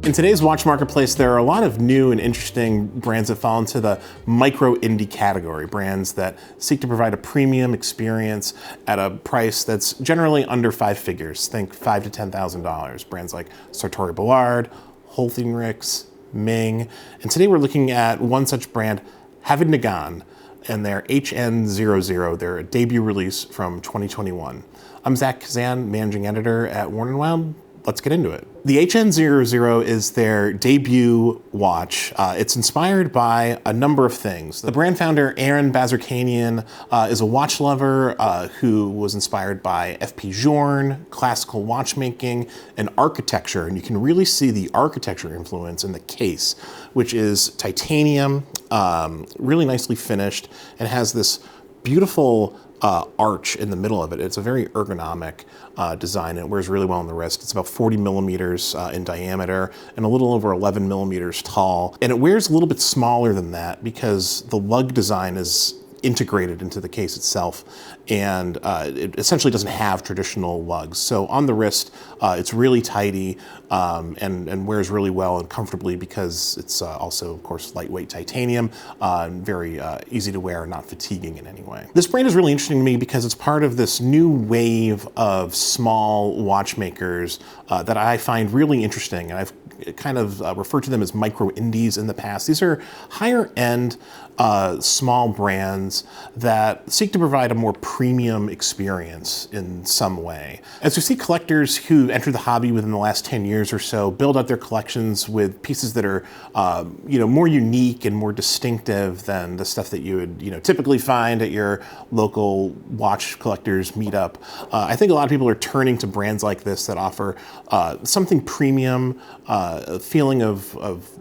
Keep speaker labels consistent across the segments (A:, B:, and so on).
A: In today's watch marketplace, there are a lot of new and interesting brands that fall into the micro indie category, brands that seek to provide a premium experience at a price that's generally under 5 figures. Think $5,000 to $10,000. Brands like Sartori Ballard, Holthinrix, Ming. And today we're looking at one such brand, Havid Nagan, and their HN00, their debut release from 2021. I'm Kazan, managing editor at Worn & Wound. Let's get into it. The HN00 is their debut watch. It's inspired by a number of things. The brand founder, Aaron Bazarkanian, is a watch lover who was inspired by F.P. Journe, classical watchmaking, and architecture. And you can really see the architecture influence in the case, which is titanium, really nicely finished, and has this beautiful arch in the middle of it. It's a very ergonomic design, and it wears really well on the wrist. It's about 40 millimeters in diameter and a little over 11 millimeters tall. And it wears a little bit smaller than that because the lug design is integrated into the case itself, and it essentially doesn't have traditional lugs. So on the wrist, it's really tidy and wears really well and comfortably because it's also, of course, lightweight titanium and very easy to wear and not fatiguing in any way. This brand is really interesting to me because it's part of this new wave of small watchmakers that I find really interesting, and I've kind of referred to them as micro indies in the past. These are higher end small brands that seek to provide a more premium experience in some way. As we see collectors who enter the hobby within the last 10 years or so build out their collections with pieces that are more unique and more distinctive than the stuff that you would typically find at your local watch collectors meetup. I think a lot of people are turning to brands like this that offer something premium, a feeling of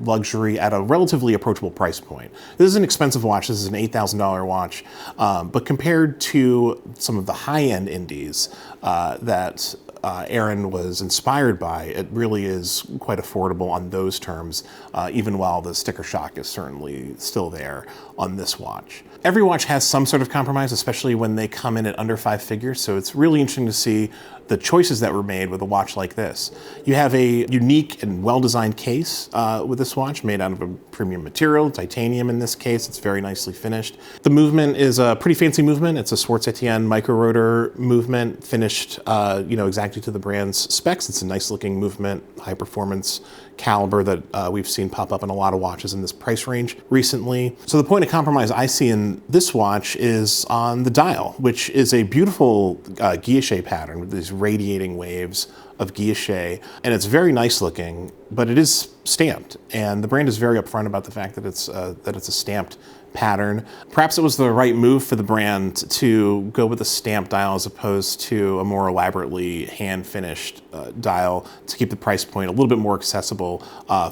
A: luxury at a relatively approachable price point. This is an expensive watch. This is an $8,000 watch, but compared to some of the high-end indies that Aaron was inspired by, it really is quite affordable on those terms, even while the sticker shock is certainly still there on this watch. Every watch has some sort of compromise, especially when they come in at under 5 figures, so it's really interesting to see the choices that were made with a watch like this. You have a unique and well-designed case with this watch, made out of a premium material, titanium in this case. It's very nicely finished. The movement is a pretty fancy movement. It's a Swartz-Etienne micro rotor movement, finished exactly to the brand's specs. It's a nice looking movement, high performance caliber that we've seen pop up in a lot of watches in this price range recently. So the point of compromise I see in this watch is on the dial, which is a beautiful guilloche pattern with these radiating waves of guilloche, and it's very nice looking, but it is stamped, and the brand is very upfront about the fact that it's a stamped pattern. Perhaps it was the right move for the brand to go with a stamped dial as opposed to a more elaborately hand-finished dial to keep the price point a little bit more accessible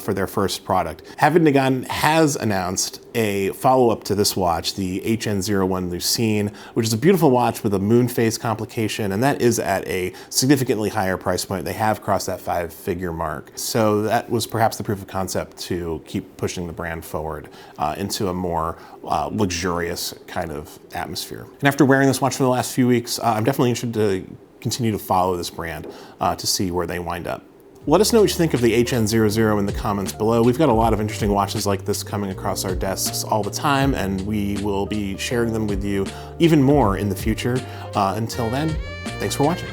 A: for their first product. Havid Nagan has announced a follow-up to this watch, the HN01 Lucine, which is a beautiful watch with a moon phase complication, and that is at a significantly higher price point. They have crossed that 5-figure mark. So that was perhaps the proof of concept to keep pushing the brand forward into a more luxurious kind of atmosphere. And after wearing this watch for the last few weeks, I'm definitely interested to continue to follow this brand to see where they wind up. Let us know what you think of the HN00 in the comments below. We've got a lot of interesting watches like this coming across our desks all the time, and we will be sharing them with you even more in the future. Until then, thanks for watching.